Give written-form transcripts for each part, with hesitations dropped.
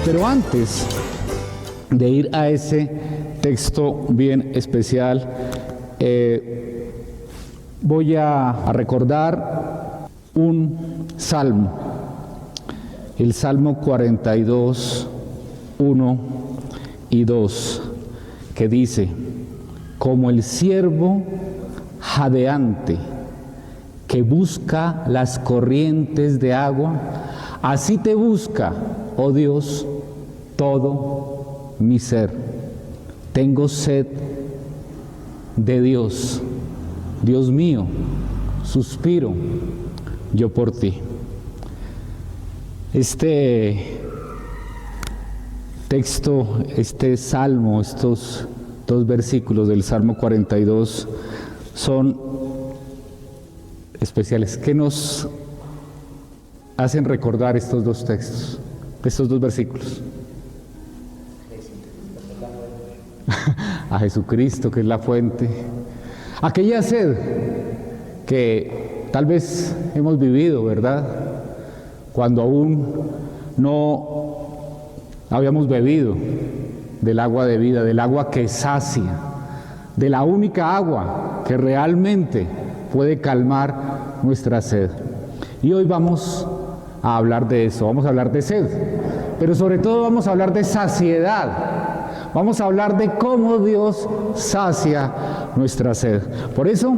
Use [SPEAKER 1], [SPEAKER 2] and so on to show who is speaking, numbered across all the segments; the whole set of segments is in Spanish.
[SPEAKER 1] Pero antes de ir a ese texto bien especial, voy a recordar un salmo, el Salmo 42, 1 y 2, que dice: como el ciervo jadeante que busca las corrientes de agua, así te busca, oh Dios, todo mi ser. Tengo sed de Dios, Dios mío, suspiro yo por ti. Este texto, este salmo, estos dos versículos del Salmo 42 son especiales. ¿Qué nos hacen recordar estos dos textos, estos dos versículos? A Jesucristo, que es la fuente. Aquella sed que tal vez hemos vivido, ¿verdad? Cuando aún no habíamos bebido del agua de vida, del agua que sacia, de la única agua que realmente puede calmar nuestra sed. Y hoy vamos a hablar de eso, vamos a hablar de sed, pero sobre todo vamos a hablar de saciedad. Vamos a hablar de cómo Dios sacia nuestra sed. Por eso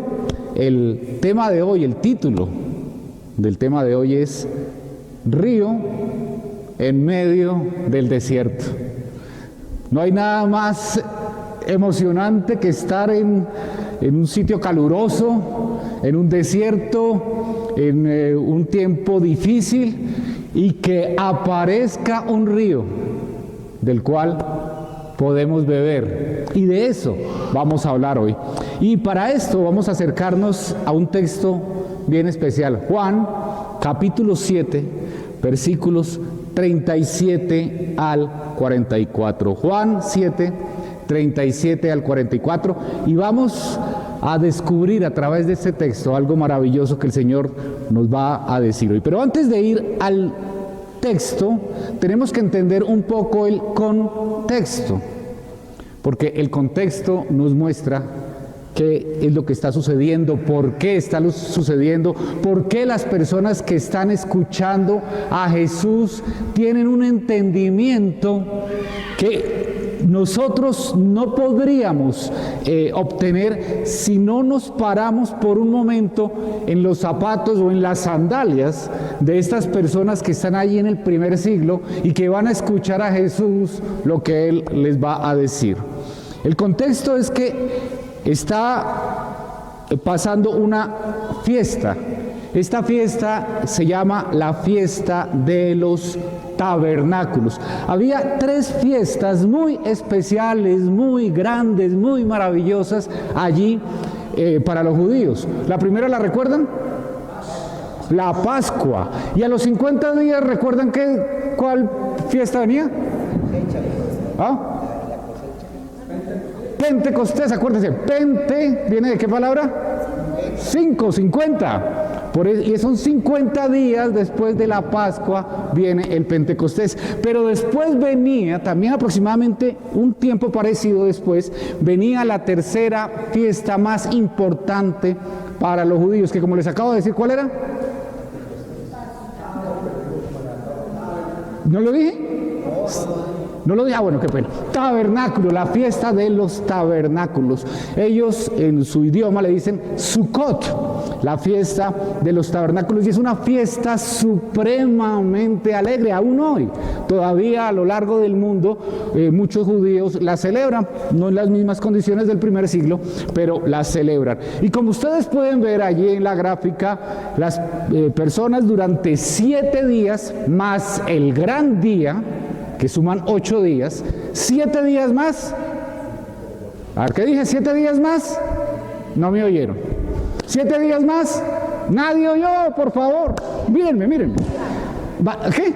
[SPEAKER 1] el tema de hoy, el título del tema de hoy es Río en medio del desierto. No hay nada más emocionante que estar en un sitio caluroso, en un desierto, en un tiempo difícil, y que aparezca un río del cual podemos beber. Y de eso vamos a hablar hoy. Y para esto vamos a acercarnos a un texto bien especial. Juan, capítulo 7, versículos 37 al 44. Juan 7, 37 al 44. Y vamos a descubrir a través de este texto algo maravilloso que el Señor nos va a decir hoy. Pero antes de ir al texto, tenemos que entender un poco el contexto, porque el contexto nos muestra qué es lo que está sucediendo, por qué está sucediendo, por qué las personas que están escuchando a Jesús tienen un entendimiento que nosotros no podríamos obtener si no nos paramos por un momento en los zapatos o en las sandalias de estas personas que están allí en el primer siglo y que van a escuchar a Jesús lo que Él les va a decir. El contexto es que está pasando una fiesta. Esta fiesta se llama la fiesta de los tabernáculos. Había tres fiestas muy especiales, muy grandes, muy maravillosas allí para los judíos. La primera, ¿la recuerdan? La Pascua. Y a los 50 días, ¿recuerdan cuál fiesta venía? ¿Ah? Pentecostés, acuérdense, Pente, ¿viene de qué palabra? 50. Y son 50 días después de la Pascua viene el Pentecostés. Pero después venía, también aproximadamente un tiempo parecido después, venía la tercera fiesta más importante para los judíos, que como les acabo de decir, ¿cuál era? ¿No lo dije? No lo dije, bueno, qué pena. Tabernáculo, la fiesta de los tabernáculos. Ellos en su idioma le dicen Sukkot, la fiesta de los tabernáculos, y es una fiesta supremamente alegre. Aún hoy, todavía a lo largo del mundo, muchos judíos la celebran, no en las mismas condiciones del primer siglo, pero la celebran. Y como ustedes pueden ver allí en la gráfica, las personas durante 7 días, más el gran día, que suman 8 días, 7 días más. A ver, ¿qué dije? ¿7 días más? No me oyeron. 7 días más. Nadie oyó, por favor. Mírenme. ¿Qué?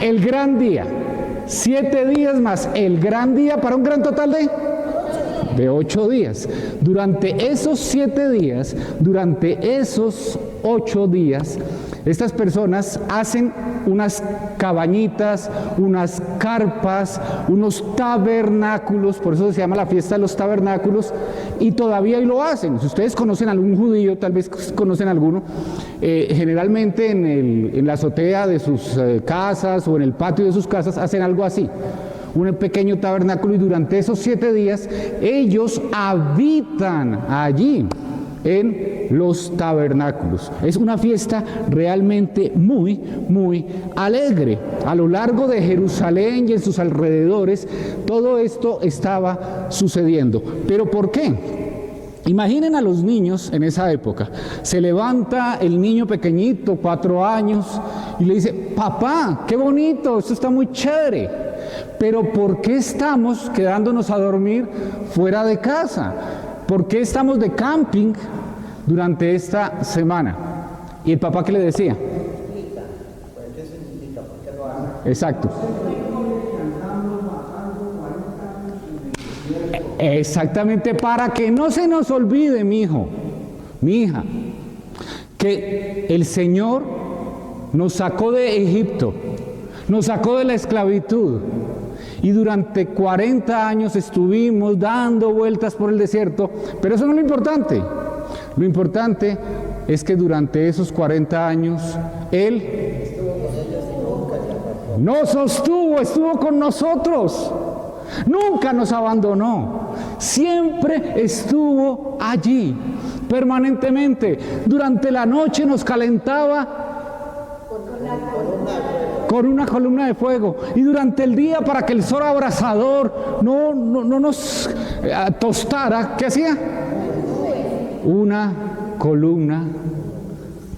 [SPEAKER 1] El gran día. 7 días más el gran día para un gran total de 8 días. Durante esos 7 días, durante esos 8 días, Estas personas hacen unas cabañitas, unas carpas, unos tabernáculos, por eso se llama la fiesta de los tabernáculos, y todavía hoy lo hacen. Si ustedes conocen a algún judío, tal vez conocen a alguno, generalmente en la azotea de sus casas o en el patio de sus casas hacen algo así, un pequeño tabernáculo, y durante esos 7 días ellos habitan allí en los tabernáculos. Es una fiesta realmente muy, muy alegre. A lo largo de Jerusalén y en sus alrededores, todo esto estaba sucediendo. ¿Pero por qué? Imaginen a los niños en esa época. Se levanta el niño pequeñito, 4 años, y le dice: papá, qué bonito, esto está muy chévere, pero ¿por qué estamos quedándonos a dormir fuera de casa? ¿Por qué estamos de camping durante esta semana? ¿Y el papá qué le decía?
[SPEAKER 2] ¿Qué significa? ¿Por qué lo hacen?
[SPEAKER 1] Exacto. Exactamente, para que no se nos olvide, mi hijo, mi hija, que el Señor nos sacó de Egipto, nos sacó de la esclavitud, y durante 40 años estuvimos dando vueltas por el desierto, pero eso no es lo importante. Lo importante es que durante esos 40 años Él nos sostuvo, estuvo con nosotros, nunca nos abandonó, siempre estuvo allí, permanentemente. Durante la noche nos calentaba con una columna de fuego, y durante el día, para que el sol abrasador no nos tostara, ¿qué hacía? Una columna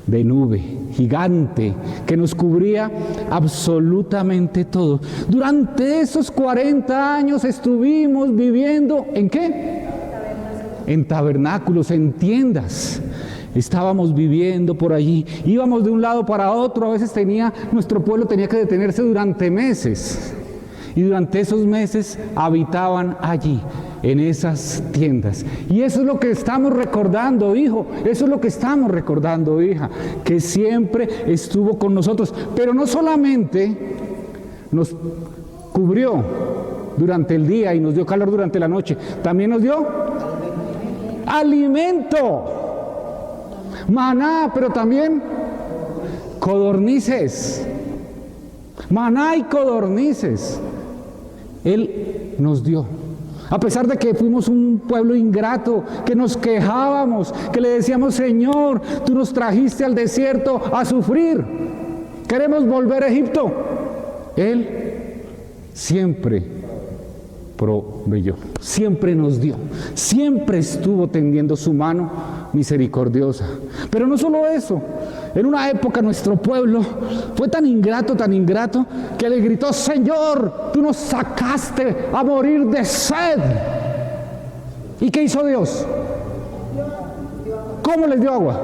[SPEAKER 1] de nube gigante que nos cubría absolutamente todo. Durante esos 40 años estuvimos viviendo, ¿en qué? En tabernáculos, en tiendas. Estábamos viviendo por allí, íbamos de un lado para otro. A veces nuestro pueblo tenía que detenerse durante meses, y durante esos meses habitaban allí, en esas tiendas. Y eso es lo que estamos recordando, hijo, eso es lo que estamos recordando, hija, que siempre estuvo con nosotros, pero no solamente nos cubrió durante el día y nos dio calor durante la noche, también nos dio alimento. Maná, pero también codornices. Maná y codornices. Él nos dio. A pesar de que fuimos un pueblo ingrato, que nos quejábamos, que le decíamos: Señor, tú nos trajiste al desierto a sufrir, queremos volver a Egipto. Él siempre proveyó, siempre nos dio, siempre estuvo tendiendo su mano misericordiosa. Pero no solo eso, en una época nuestro pueblo fue tan ingrato, que le gritó: Señor, tú nos sacaste a morir de sed. ¿Y qué hizo Dios? ¿Cómo les dio agua?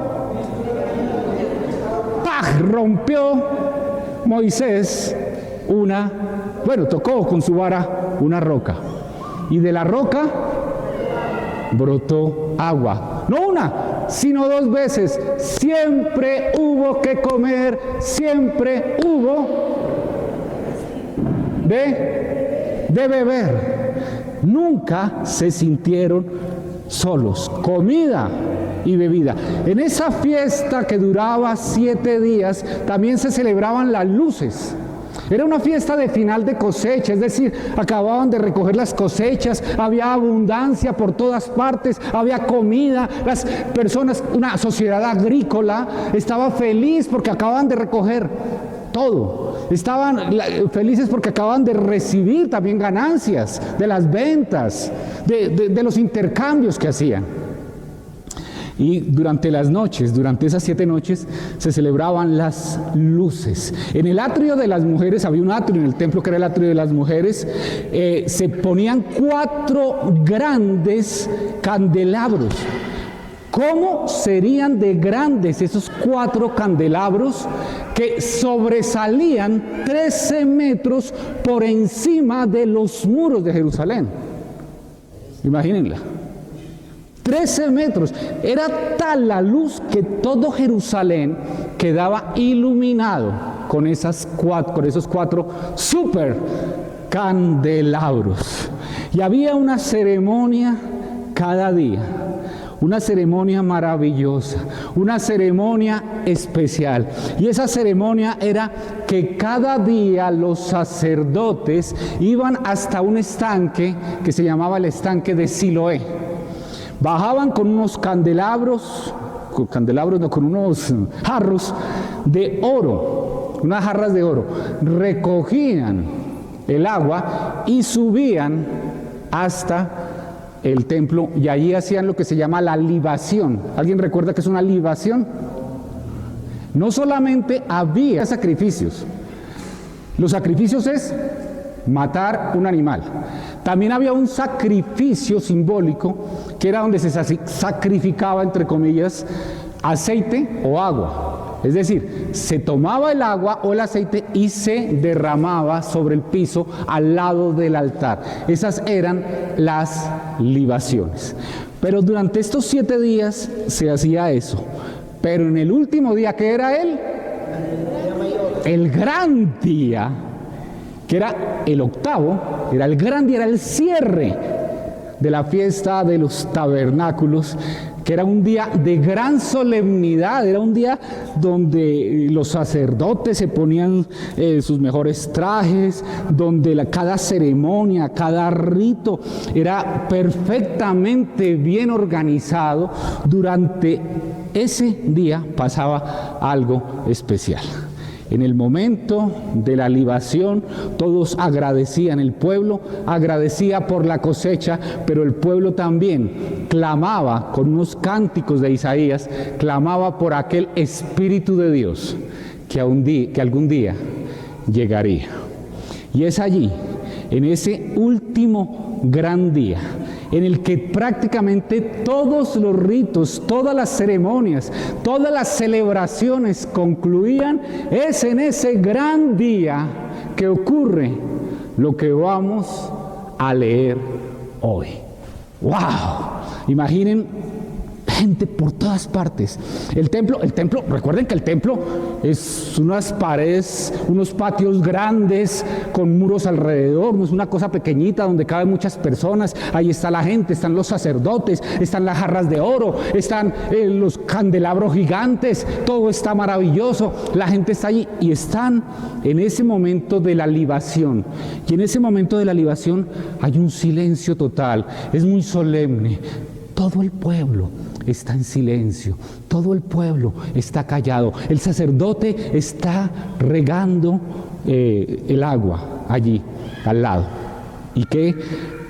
[SPEAKER 1] ¡Pah! Rompió Moisés tocó con su vara una roca, y de la roca brotó agua. No una, sino 2 veces. Siempre hubo que comer, siempre hubo de beber. Nunca se sintieron solos. Comida y bebida. En esa fiesta que duraba 7 días, también se celebraban las luces. Era una fiesta de final de cosecha, es decir, acababan de recoger las cosechas, había abundancia por todas partes, había comida, las personas, una sociedad agrícola, estaba feliz porque acababan de recoger todo. Estaban felices porque acababan de recibir también ganancias de las ventas, de los intercambios que hacían. Y durante las noches, durante esas 7 noches, se celebraban las luces. En el atrio de las mujeres, había un atrio en el templo que era el atrio de las mujeres, se ponían 4 grandes candelabros. ¿Cómo serían de grandes esos 4 candelabros que sobresalían 13 metros por encima de los muros de Jerusalén? Imagínenla. 13 metros. Era tal la luz que todo Jerusalén quedaba iluminado con esos cuatro super candelabros. Y había una ceremonia cada día. Una ceremonia maravillosa, una ceremonia especial. Y esa ceremonia era que cada día los sacerdotes iban hasta un estanque que se llamaba el estanque de Siloé. Bajaban con unos con unos jarros de oro, unas jarras de oro. Recogían el agua y subían hasta el templo y allí hacían lo que se llama la libación. ¿Alguien recuerda qué es una libación? No solamente había sacrificios. Los sacrificios es matar un animal. También había un sacrificio simbólico que era donde se sacrificaba, entre comillas, aceite o agua. Es decir, se tomaba el agua o el aceite y se derramaba sobre el piso al lado del altar. Esas eran las libaciones. Pero durante estos 7 días se hacía eso. Pero en el último día, ¿qué era él? El gran día, que era el octavo, era el gran día, era el cierre de la fiesta de los tabernáculos, que era un día de gran solemnidad, era un día donde los sacerdotes se ponían sus mejores trajes, donde cada ceremonia, cada rito era perfectamente bien organizado. Durante ese día pasaba algo especial. En el momento de la libación, todos agradecían, el pueblo agradecía por la cosecha, pero el pueblo también clamaba con unos cánticos de Isaías, clamaba por aquel Espíritu de Dios que algún día llegaría. Y es allí, en ese último gran día, en el que prácticamente todos los ritos, todas las ceremonias, todas las celebraciones concluían, es en ese gran día que ocurre lo que vamos a leer hoy. ¡Wow! Imaginen gente por todas partes. El templo, recuerden que el templo es unas paredes, unos patios grandes con muros alrededor, no es una cosa pequeñita donde caben muchas personas. Ahí está la gente, están los sacerdotes, están las jarras de oro, están los candelabros gigantes, todo está maravilloso, la gente está allí y están en ese momento de la libación. Y en ese momento de la libación hay un silencio total, es muy solemne. Todo el pueblo está en silencio, todo el pueblo está callado. El sacerdote está regando el agua allí, al lado. ¿Y qué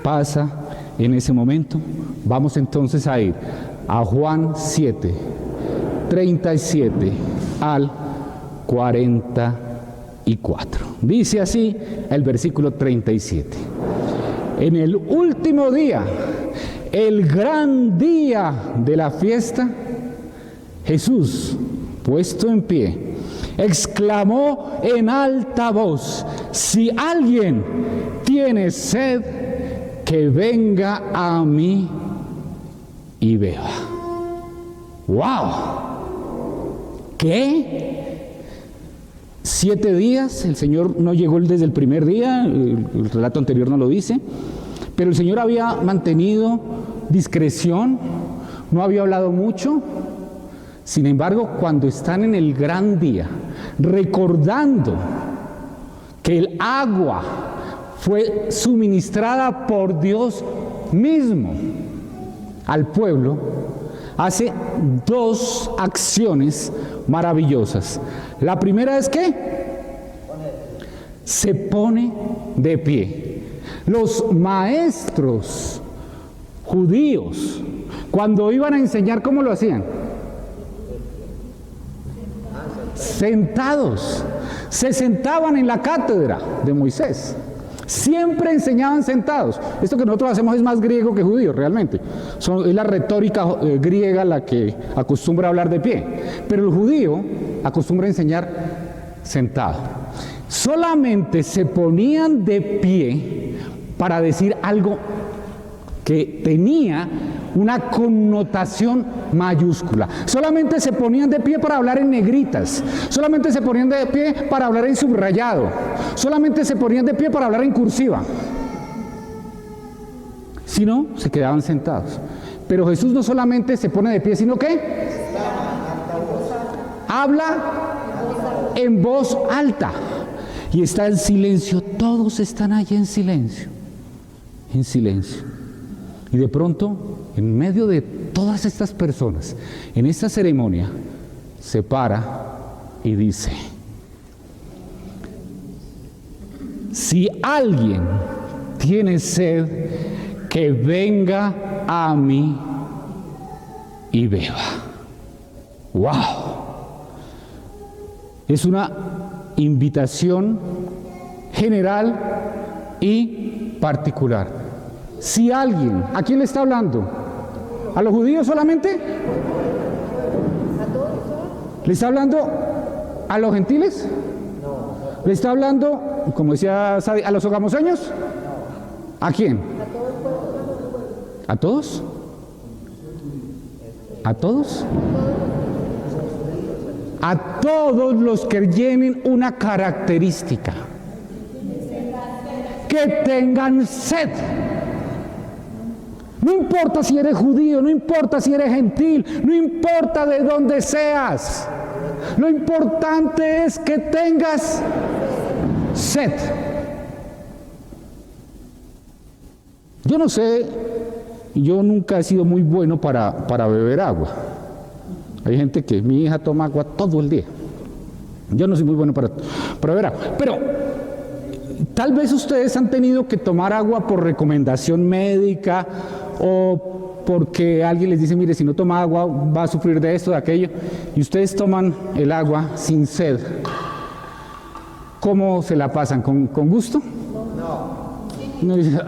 [SPEAKER 1] pasa en ese momento? Vamos entonces a ir a Juan 7, 37 al 44. Dice así el versículo 37. En el último día, el gran día de la fiesta, Jesús, puesto en pie, exclamó en alta voz: si alguien tiene sed, que venga a mí y beba. ¡Wow! ¿Qué? 7 días, el Señor no llegó desde el primer día, el relato anterior no lo dice, pero el Señor había mantenido discreción, no había hablado mucho. Sin embargo, cuando están en el gran día, recordando que el agua fue suministrada por Dios mismo al pueblo, hace 2 acciones maravillosas. La primera es que se pone de pie. Los maestros judíos, cuando iban a enseñar, ¿cómo lo hacían? Sentados. Se sentaban en la cátedra de Moisés. Siempre enseñaban sentados. Esto que nosotros hacemos es más griego que judío, realmente. Es la retórica griega la que acostumbra a hablar de pie. Pero el judío acostumbra a enseñar sentado. Solamente se ponían de pie para decir algo que tenía una connotación mayúscula. Solamente se ponían de pie para hablar en negritas, solamente se ponían de pie para hablar en subrayado, solamente se ponían de pie para hablar en cursiva. Si no, se quedaban sentados. Pero Jesús no solamente se pone de pie, sino que habla en voz alta y está en silencio. Todos están allí en silencio, en silencio. Y de pronto, en medio de todas estas personas, en esta ceremonia, se para y dice: si alguien tiene sed, que venga a mí y beba. ¡Wow! Es una invitación general y particular. Si alguien, ¿a quién le está hablando? ¿A los judíos solamente? ¿Le está hablando a los gentiles? ¿Le está hablando, como decía Sadi, a los sogamoseños? ¿A quién? ¿A todos? ¿A todos? A todos los que tienen una característica: que tengan sed. No importa si eres judío, no importa si eres gentil, no importa de dónde seas. Lo importante es que tengas sed. Yo no sé, yo nunca he sido muy bueno para beber agua. Hay gente que, mi hija toma agua todo el día. Yo no soy muy bueno para beber agua. Pero tal vez ustedes han tenido que tomar agua por recomendación médica o porque alguien les dice: mire, si no toma agua va a sufrir de esto, de aquello. Y ustedes toman el agua sin sed. ¿Cómo se la pasan? ¿Con gusto? No. Dice,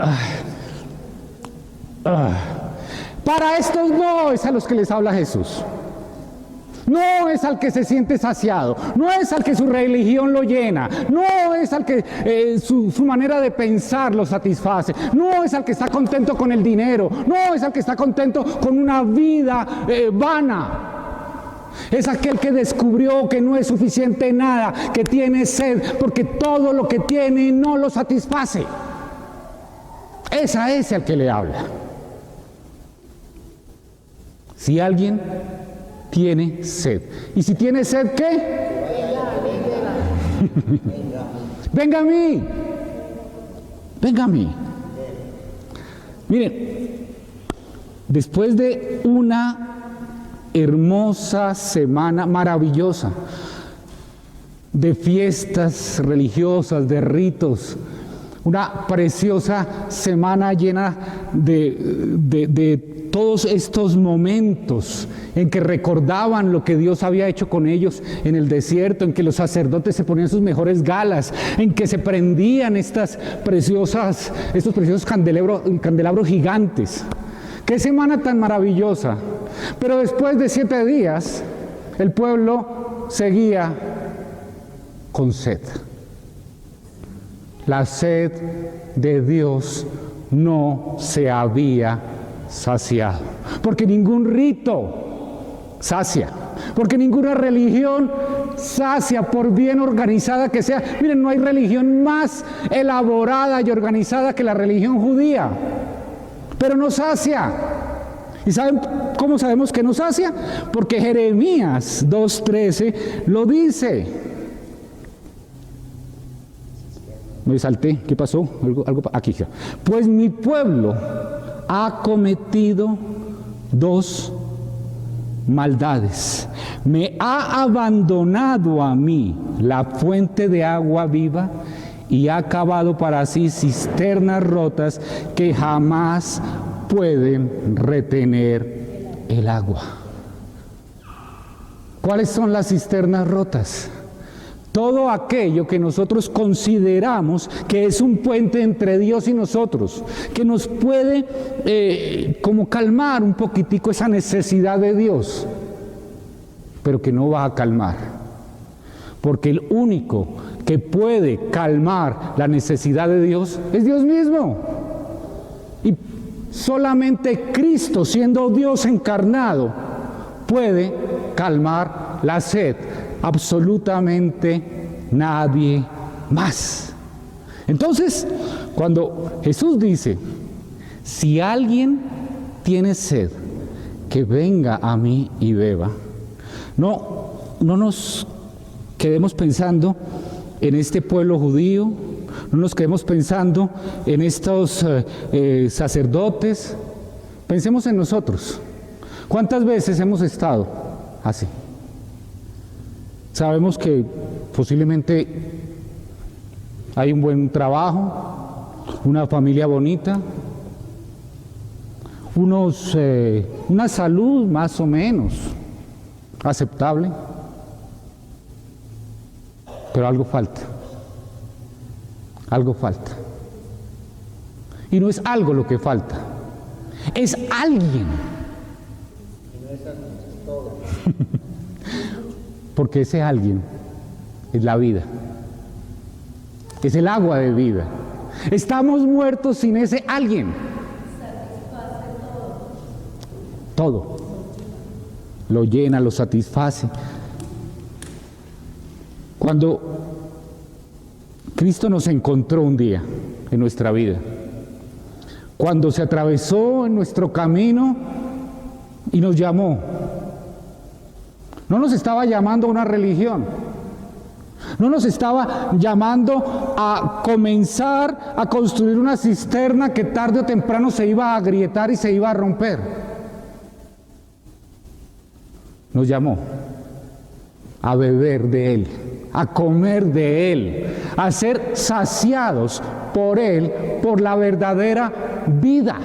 [SPEAKER 1] para estos no es a los que les habla Jesús. No es al que se siente saciado, no es al que su religión lo llena, no es al que su manera de pensar lo satisface, no es al que está contento con el dinero, no es al que está contento con una vida vana. Es aquel que descubrió que no es suficiente nada, que tiene sed, porque todo lo que tiene no lo satisface. Es a ese al que le habla. Si alguien tiene sed. ¿Y si tiene sed, qué? Venga a mí. Venga a mí. Miren, después de una hermosa semana maravillosa de fiestas religiosas, de ritos, una preciosa semana llena de todos estos momentos en que recordaban lo que Dios había hecho con ellos en el desierto, en que los sacerdotes se ponían sus mejores galas, en que se prendían estos preciosos candelabros gigantes. ¡Qué semana tan maravillosa! Pero después de 7 días, el pueblo seguía con sed. La sed de Dios no se había saciado, porque ningún rito sacia, porque ninguna religión sacia, por bien organizada que sea. Miren, no hay religión más elaborada y organizada que la religión judía, pero no sacia. ¿Y saben cómo sabemos que no sacia? Porque Jeremías 2:13 lo dice. Me salté, ¿qué pasó? Algo aquí. Pues mi pueblo ha cometido 2 maldades. Me ha abandonado a mí, la fuente de agua viva, y ha cavado para sí cisternas rotas que jamás pueden retener el agua. ¿Cuáles son las cisternas rotas? Todo aquello que nosotros consideramos que es un puente entre Dios y nosotros, que nos puede como calmar un poquitico esa necesidad de Dios, pero que no va a calmar, porque el único que puede calmar la necesidad de Dios es Dios mismo. Y solamente Cristo, siendo Dios encarnado, puede calmar la sed. Absolutamente nadie más. Entonces, cuando Jesús dice, si alguien tiene sed, que venga a mí y beba, no nos quedemos pensando en este pueblo judío, no nos quedemos pensando en estos sacerdotes, pensemos en nosotros. ¿Cuántas veces hemos estado así? Sabemos que posiblemente hay un buen trabajo, una familia bonita, una salud más o menos aceptable, pero algo falta. Algo falta. Y no es algo lo que falta, es alguien. Porque ese alguien es la vida, es el agua de vida. Estamos muertos sin ese alguien. Todo. Lo llena, lo satisface. Cuando Cristo nos encontró un día en nuestra vida, cuando se atravesó en nuestro camino y nos llamó, no nos estaba llamando a una religión, no nos estaba llamando a comenzar a construir una cisterna que tarde o temprano se iba a agrietar y se iba a romper. Nos llamó a beber de Él, a comer de Él, a ser saciados por Él, por la verdadera vida,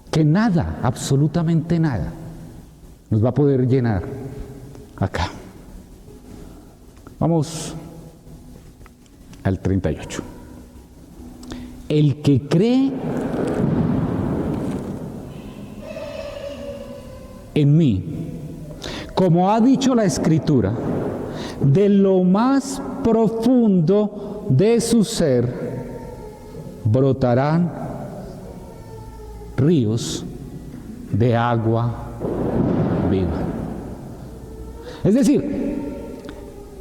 [SPEAKER 1] que nada, absolutamente nada, nos va a poder llenar acá. Vamos al 38. El que cree en mí, como ha dicho la Escritura, de lo más profundo de su ser brotarán ríos de agua viva. Es decir,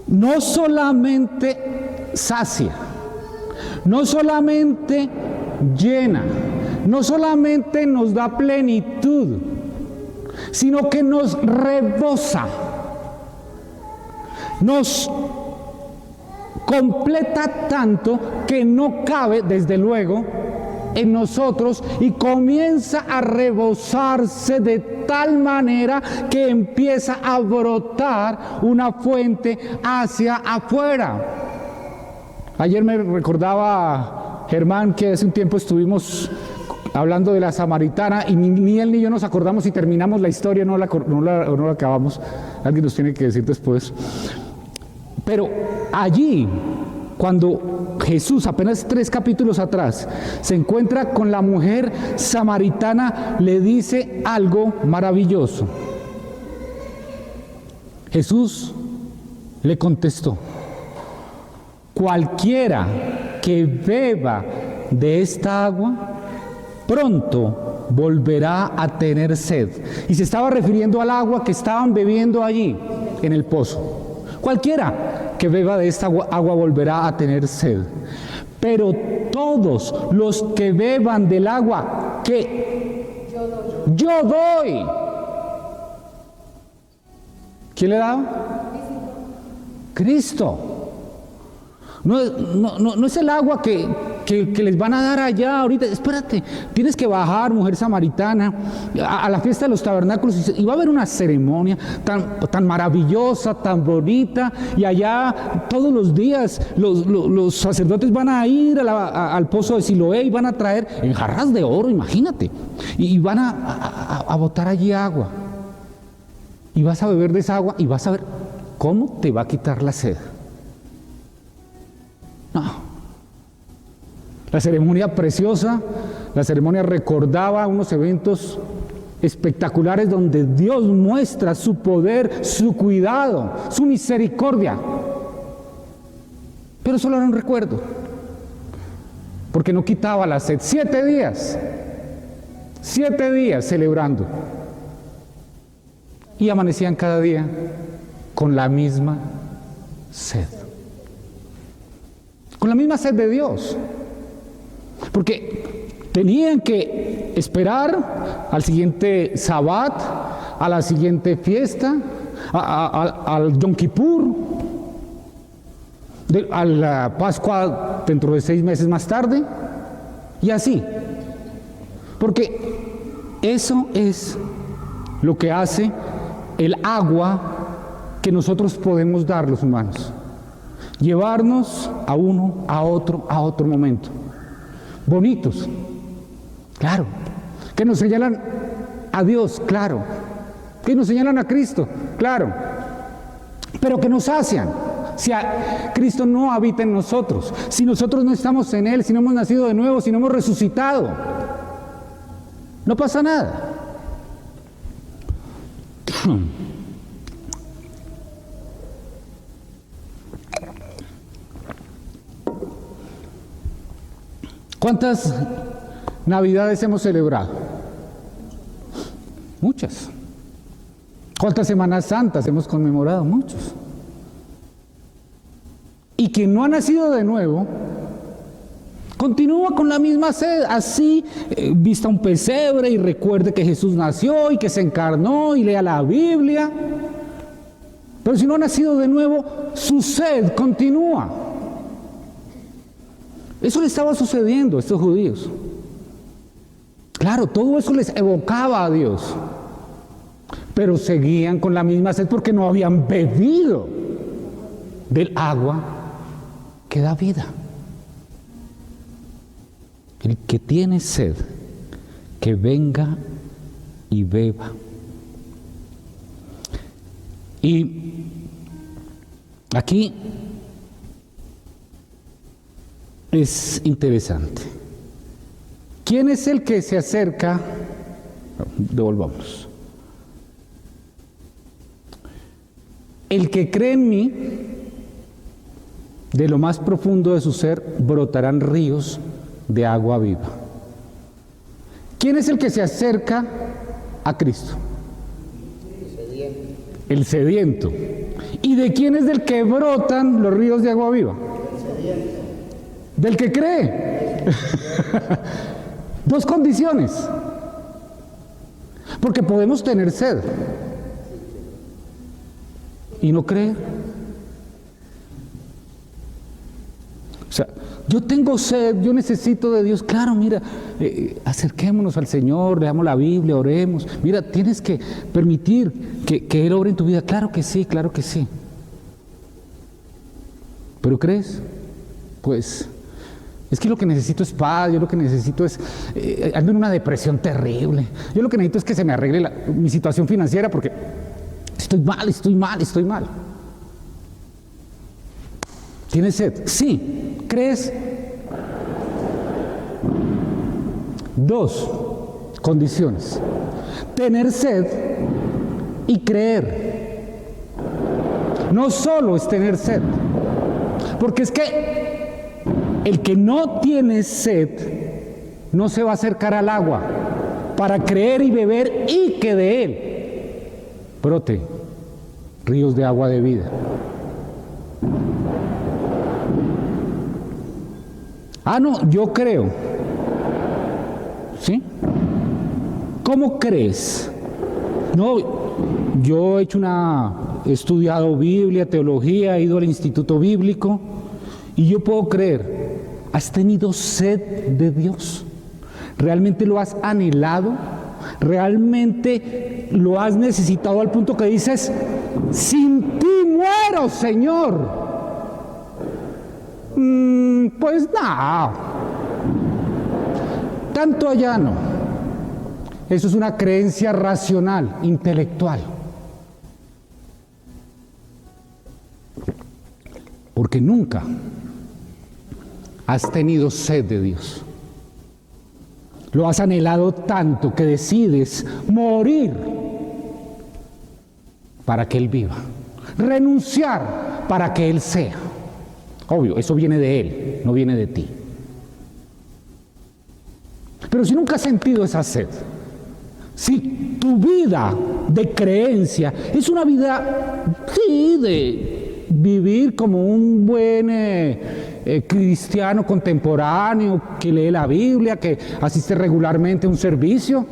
[SPEAKER 1] no solamente sacia, no solamente llena, no solamente nos da plenitud, sino que nos rebosa, nos completa tanto que no cabe, desde luego, en nosotros y comienza a rebosarse de tal manera que empieza a brotar una fuente hacia afuera. Ayer me recordaba Germán que hace un tiempo estuvimos hablando de la samaritana y ni él ni yo nos acordamos y terminamos la historia, no la acabamos. Alguien nos tiene que decir después. Pero allí, cuando Jesús, apenas 3 capítulos atrás, se encuentra con la mujer samaritana, le dice algo maravilloso. Jesús le contestó: cualquiera que beba de esta agua, pronto volverá a tener sed. Y se estaba refiriendo al agua que estaban bebiendo allí, en el pozo. Cualquiera que beba de esta agua volverá a tener sed. Pero todos los que beban del agua que yo doy. ¿Quién le da? Cristo. No es el agua que les van a dar allá ahorita. Espérate, tienes que bajar, mujer samaritana, a la fiesta de los tabernáculos y va a haber una ceremonia tan maravillosa, tan bonita, y allá todos los días los sacerdotes van a ir al pozo de Siloé y van a traer en jarras de oro, imagínate, y van a botar allí agua, y vas a beber de esa agua y vas a ver cómo te va a quitar la sed. No. La ceremonia preciosa, la ceremonia recordaba unos eventos espectaculares donde Dios muestra su poder, su cuidado, su misericordia. Pero solo era un recuerdo, porque no quitaba la sed. 7 días 7 días celebrando. Y amanecían cada día con la misma sed. Con la misma sed de Dios. Porque tenían que esperar al siguiente Sabbat, a la siguiente fiesta, al Yom Kippur, a la Pascua dentro de 6 meses más tarde, y así. Porque eso es lo que hace el agua que nosotros podemos dar los humanos. Llevarnos a uno, a otro momento. Bonitos, claro. Que nos señalan a Dios, claro. Que nos señalan a Cristo, claro. Pero que nos sacian. Si Cristo no habita en nosotros, si nosotros no estamos en Él, si no hemos nacido de nuevo, si no hemos resucitado, no pasa nada. ¿Cuántas Navidades hemos celebrado? Muchas. ¿Cuántas Semanas Santas hemos conmemorado? Muchos. Y quien no ha nacido de nuevo, continúa con la misma sed, así vista un pesebre y recuerde que Jesús nació y que se encarnó y lea la Biblia. Pero si no ha nacido de nuevo, su sed continúa. Eso le estaba sucediendo a estos judíos. Claro, todo eso les evocaba a Dios. Pero seguían con la misma sed porque no habían bebido del agua que da vida. El que tiene sed, que venga y beba. Y aquí es interesante. ¿Quién es el que se acerca? Devolvamos. El que cree en mí, de lo más profundo de su ser brotarán ríos de agua viva. ¿Quién es el que se acerca a Cristo? El sediento. ¿Y de quién es del que brotan los ríos de agua viva? Del que cree. 2 condiciones. Porque podemos tener sed y no creer. O sea, yo tengo sed, yo necesito de Dios. Claro, mira, acerquémonos al Señor, leamos la Biblia, oremos. Mira, tienes que permitir que Él obre en tu vida. Claro que sí, claro que sí. ¿Pero crees? Pues es que lo que necesito es paz, yo lo que necesito es, ando en una depresión terrible. Yo lo que necesito es que se me arregle mi situación financiera porque estoy mal. ¿Tienes sed? Sí. ¿Crees? 2 condiciones. Tener sed y creer. No solo es tener sed, porque es que el que no tiene sed no se va a acercar al agua para creer y beber y que de él brote ríos de agua de vida. No, yo creo. ¿Sí? ¿Cómo crees? No, yo he estudiado Biblia, teología, he ido al instituto bíblico y yo puedo creer. ¿Has tenido sed de Dios? ¿Realmente lo has anhelado? ¿Realmente lo has necesitado al punto que dices, sin ti muero, Señor? Pues no. Tanto allá no. Eso es una creencia racional, intelectual. Porque nunca has tenido sed de Dios. Lo has anhelado tanto que decides morir para que Él viva. Renunciar para que Él sea. Obvio, eso viene de Él, no viene de ti. Pero Pero si nunca has sentido esa sed, si tu vida de creencia es una vida, sí, de vivir como un buen cristiano contemporáneo, que lee la Biblia, que asiste regularmente a un servicio,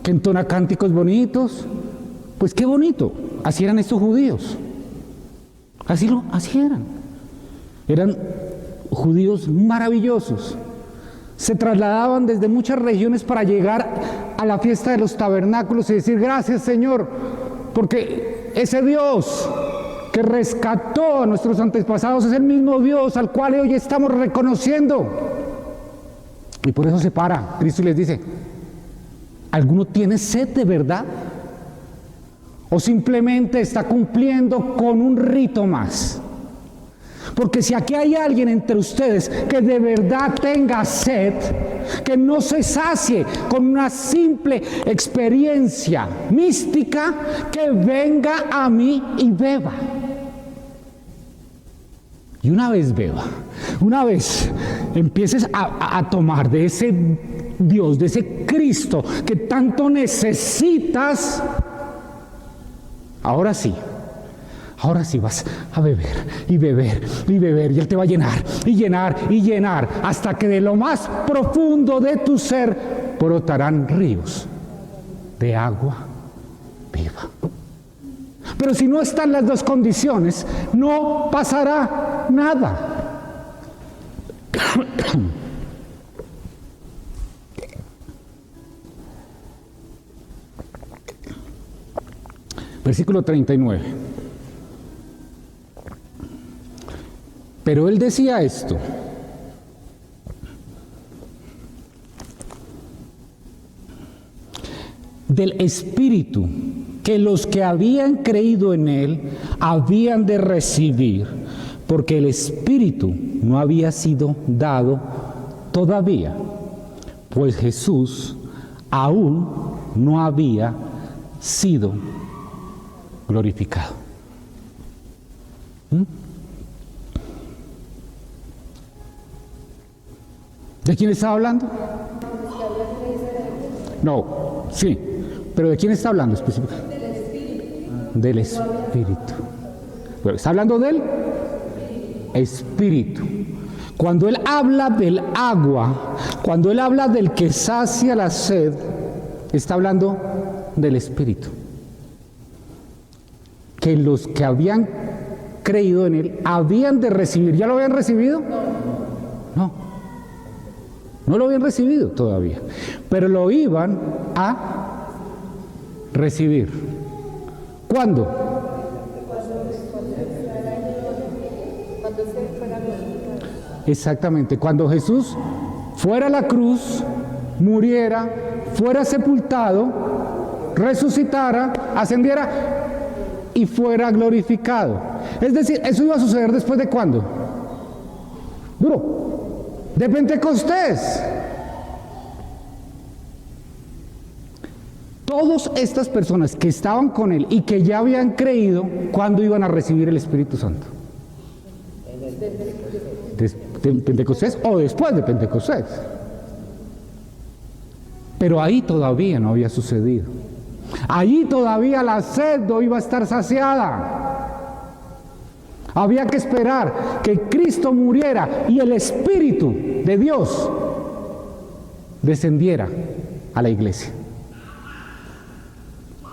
[SPEAKER 1] que entona cánticos bonitos, pues qué bonito. Así eran estos judíos. Así eran. Eran judíos maravillosos. Se trasladaban desde muchas regiones para llegar a la fiesta de los tabernáculos y decir: gracias, Señor, porque ese Dios que rescató a nuestros antepasados es el mismo Dios al cual hoy estamos reconociendo. Y por eso se para Cristo y les dice: ¿alguno tiene sed de verdad? ¿O simplemente está cumpliendo con un rito más? Porque si aquí hay alguien entre ustedes que de verdad tenga sed, que no se sacie con una simple experiencia mística, que venga a mí y beba. Y una vez beba, una vez empieces a tomar de ese Dios, de ese Cristo que tanto necesitas, ahora sí vas a beber y beber y beber, y Él te va a llenar y llenar y llenar, hasta que de lo más profundo de tu ser brotarán ríos de agua viva. Pero si no están las dos condiciones, no pasará nada. Versículo 39. Pero él decía esto: del Espíritu que los que habían creído en él habían de recibir, porque el Espíritu no había sido dado todavía, pues Jesús aún no había sido glorificado. ¿De quién estaba hablando? No, sí, pero ¿de quién está hablando específicamente? Del Espíritu. Bueno, está hablando del Espíritu. Cuando Él habla del agua, cuando Él habla del que sacia la sed, está hablando del Espíritu. Que los que habían creído en Él habían de recibir. ¿Ya lo habían recibido? No lo habían recibido todavía, pero lo iban a recibir. ¿Cuándo? Exactamente, cuando Jesús fuera a la cruz, muriera, fuera sepultado, resucitara, ascendiera y fuera glorificado. Es decir, eso iba a suceder después de ¿cuándo? Duro. De Pentecostés. Todas estas personas que estaban con Él y que ya habían creído, ¿cuándo iban a recibir el Espíritu Santo? ¿De Pentecostés o después de Pentecostés? Pero ahí todavía no había sucedido. Allí todavía la sed no iba a estar saciada. Había que esperar que Cristo muriera y el Espíritu de Dios descendiera a la iglesia.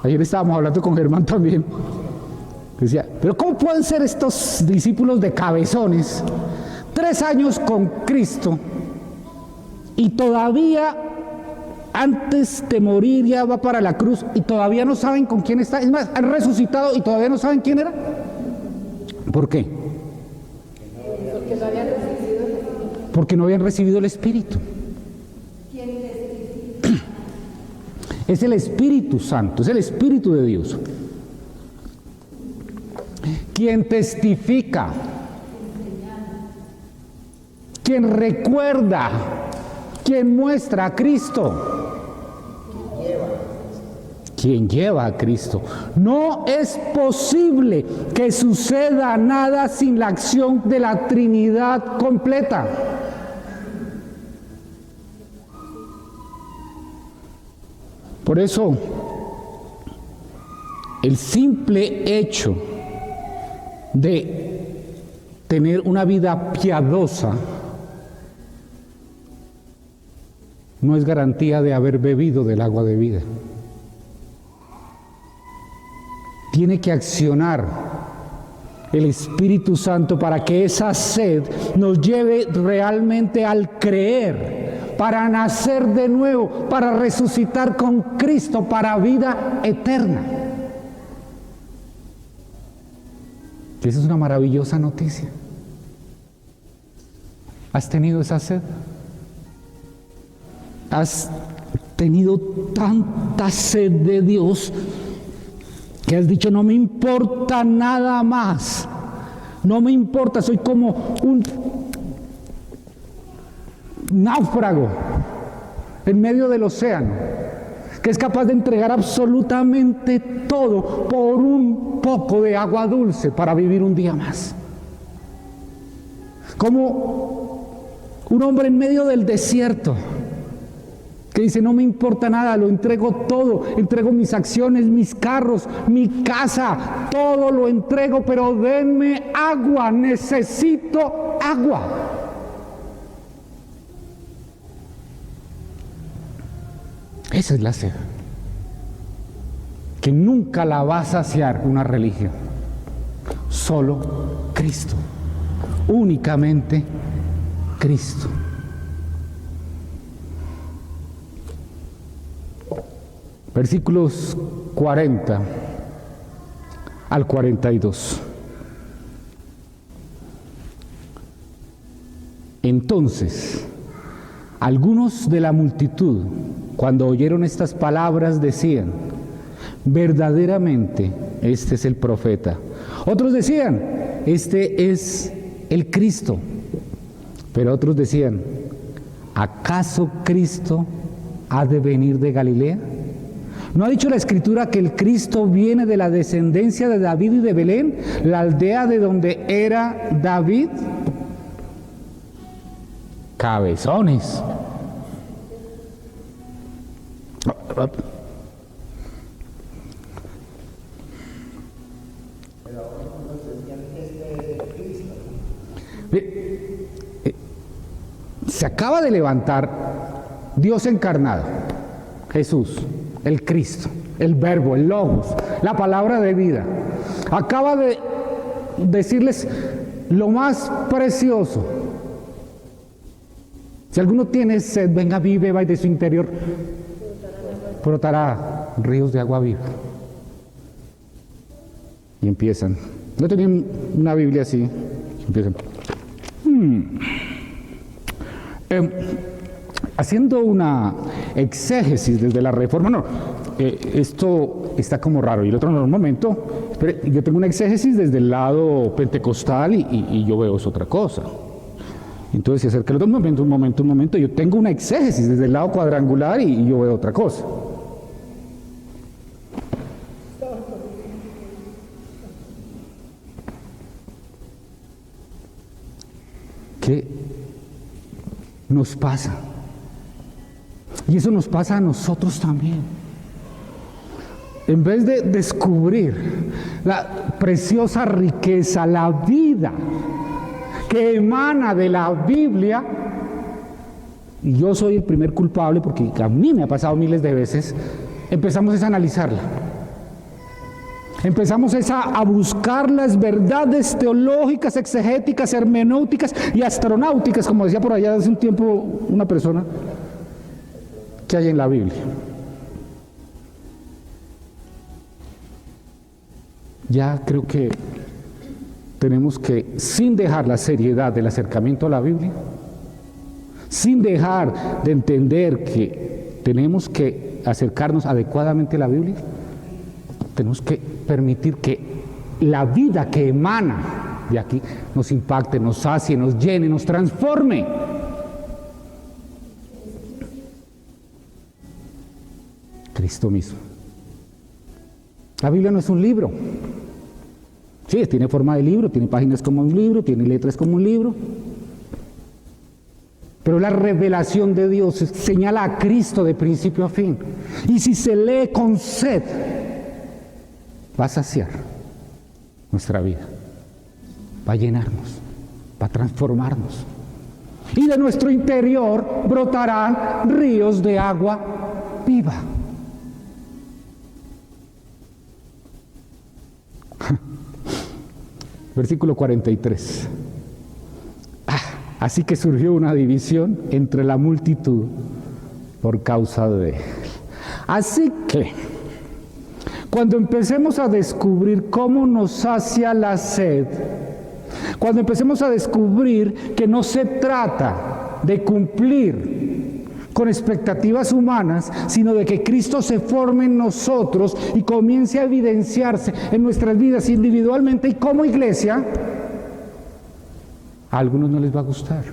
[SPEAKER 1] Ayer estábamos hablando con Germán también. Decía, pero ¿cómo pueden ser estos discípulos de cabezones 3 años con Cristo y todavía antes de morir ya va para la cruz y todavía no saben con quién está? Es más, han resucitado y todavía no saben quién era. ¿Por qué? Porque no habían recibido el Espíritu. Es el Espíritu Santo, es el Espíritu de Dios quien testifica, quien recuerda, quien muestra a Cristo. Quien lleva a Cristo. No es posible que suceda nada sin la acción de la Trinidad completa. Por eso, el simple hecho de tener una vida piadosa no es garantía de haber bebido del agua de vida. Tiene que accionar el Espíritu Santo para que esa sed nos lleve realmente al creer, para nacer de nuevo, para resucitar con Cristo, para vida eterna. Esa es una maravillosa noticia. ¿Has tenido esa sed? ¿Has tenido tanta sed de Dios que has dicho, no me importa nada más, no me importa, soy como un náufrago en medio del océano, que es capaz de entregar absolutamente todo por un poco de agua dulce para vivir un día más? Como un hombre en medio del desierto, que dice, no me importa nada, lo entrego todo, entrego mis acciones, mis carros, mi casa, todo lo entrego, pero denme agua, necesito agua. Esa es la sed, que nunca la va a saciar una religión, solo Cristo, únicamente Cristo. Versículos 40 al 42. Entonces, algunos de la multitud, cuando oyeron estas palabras, decían, verdaderamente, este es el profeta. Otros decían, este es el Cristo. Pero otros decían, ¿acaso Cristo ha de venir de Galilea? ¿No ha dicho la Escritura que el Cristo viene de la descendencia de David y de Belén, la aldea de donde era David? Cabezones. Se acaba de levantar Dios encarnado, Jesús, el Cristo, el Verbo, el Logos, la palabra de vida. Acaba de decirles lo más precioso. Si alguno tiene sed, venga, vive, beba y de su interior brotará ríos de agua viva. Y empiezan. Yo tenía una Biblia así. Empiezan. Haciendo una exégesis desde la Reforma, esto está como raro. Y el otro, no, un momento, espere, yo tengo una exégesis desde el lado pentecostal y yo veo es otra cosa. Entonces se acerca el otro, un momento, yo tengo una exégesis desde el lado cuadrangular y yo veo otra cosa. ¿Qué nos pasa? Y eso nos pasa a nosotros también. En vez de descubrir la preciosa riqueza, la vida que emana de la Biblia, y yo soy el primer culpable porque a mí me ha pasado miles de veces, empezamos a analizarla. Empezamos a buscar las verdades teológicas, exegéticas, hermenéuticas y astronáuticas, como decía por allá hace un tiempo una persona, que hay en la Biblia. Ya creo que tenemos que, sin dejar la seriedad del acercamiento a la Biblia, sin dejar de entender que tenemos que acercarnos adecuadamente a la Biblia, tenemos que permitir que la vida que emana de aquí nos impacte, nos sacie, nos llene, nos transforme. Cristo mismo. La Biblia no es un libro. Sí, tiene forma de libro, tiene páginas como un libro, tiene letras como un libro. Pero la revelación de Dios señala a Cristo de principio a fin. Y si se lee con sed, va a saciar nuestra vida, va a llenarnos, va a transformarnos. Y de nuestro interior brotarán ríos de agua viva. Versículo 43. Así que surgió una división entre la multitud por causa de él. Así que, cuando empecemos a descubrir cómo nos sacia la sed, cuando empecemos a descubrir que no se trata de cumplir con expectativas humanas, sino de que Cristo se forme en nosotros y comience a evidenciarse en nuestras vidas individualmente y como iglesia, a algunos no les va a gustar.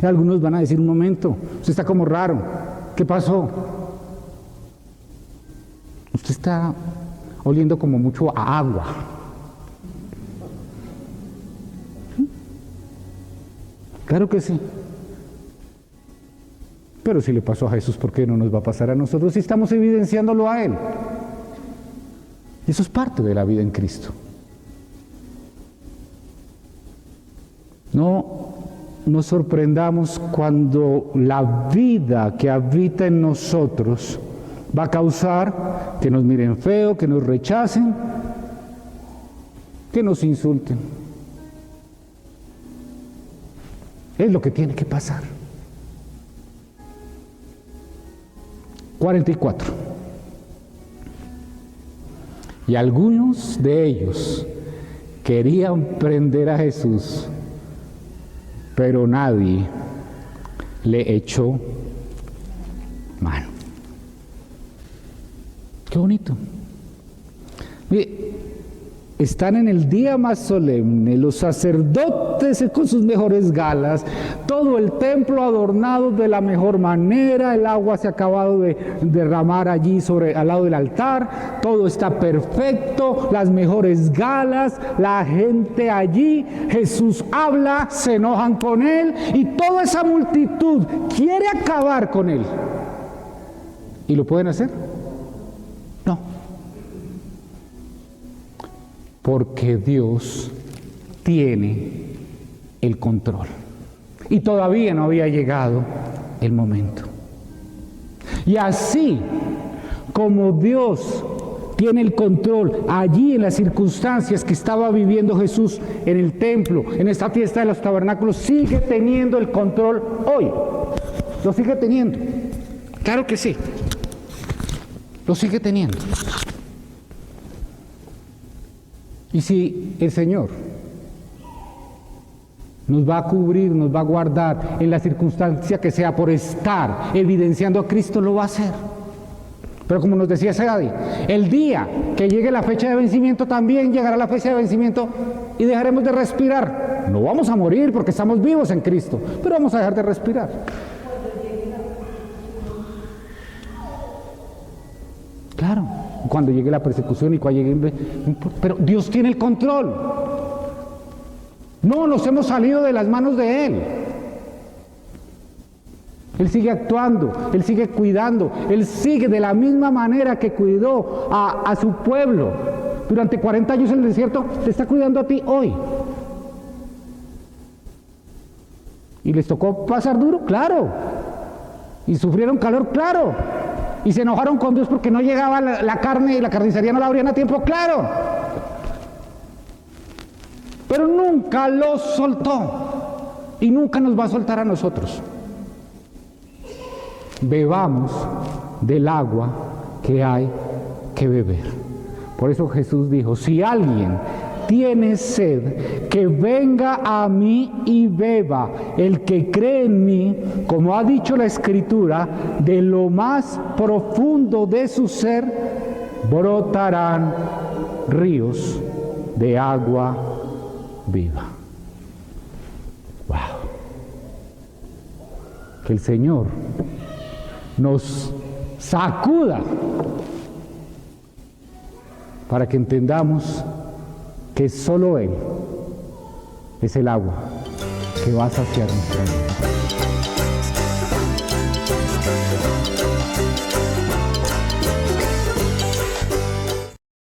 [SPEAKER 1] Y algunos van a decir, un momento, usted está como raro, ¿qué pasó? Usted está oliendo como mucho a agua. Claro que sí. Pero si le pasó a Jesús, ¿por qué no nos va a pasar a nosotros si estamos evidenciándolo a Él? Eso es parte de la vida en Cristo. No nos sorprendamos cuando la vida que habita en nosotros va a causar que nos miren feo, que nos rechacen, que nos insulten. Es lo que tiene que pasar. 44. Y algunos de ellos querían prender a Jesús, pero nadie le echó mano. Qué bonito. Mire, están en el día más solemne, los sacerdotes con sus mejores galas, todo el templo adornado de la mejor manera, el agua se ha acabado de derramar allí al lado del altar, todo está perfecto, las mejores galas, la gente allí, Jesús habla, se enojan con él y toda esa multitud quiere acabar con él. ¿Y lo pueden hacer? No. Porque Dios tiene el control. Y todavía no había llegado el momento. Y así como Dios tiene el control allí en las circunstancias que estaba viviendo Jesús en el templo, en esta fiesta de los tabernáculos, sigue teniendo el control hoy. Lo sigue teniendo. Claro que sí. Lo sigue teniendo. Y si el Señor nos va a cubrir, nos va a guardar en la circunstancia que sea por estar evidenciando a Cristo, lo va a hacer. Pero como nos decía Seadi, el día que llegue la fecha de vencimiento también llegará la fecha de vencimiento y dejaremos de respirar. No vamos a morir porque estamos vivos en Cristo, pero vamos a dejar de respirar. Claro, cuando llegue la persecución y cuando llegue... Pero Dios tiene el control. No nos hemos salido de las manos de Él. Él sigue actuando, Él sigue cuidando, Él sigue de la misma manera que cuidó a su pueblo durante 40 años en el desierto, te está cuidando a ti hoy. ¿Y les tocó pasar duro? Claro. ¿Y sufrieron calor? Claro. ¿Y se enojaron con Dios porque no llegaba la carne y la carnicería no la abrían a tiempo? ¡Claro! Pero nunca los soltó y nunca nos va a soltar a nosotros. Bebamos del agua que hay que beber. Por eso Jesús dijo, si alguien tiene sed, que venga a mí y beba. El que cree en mí, como ha dicho la Escritura, de lo más profundo de su ser brotarán ríos de agua viva. Wow. Que el Señor nos sacuda para que entendamos que solo Él es el agua que va a saciar nuestra vida.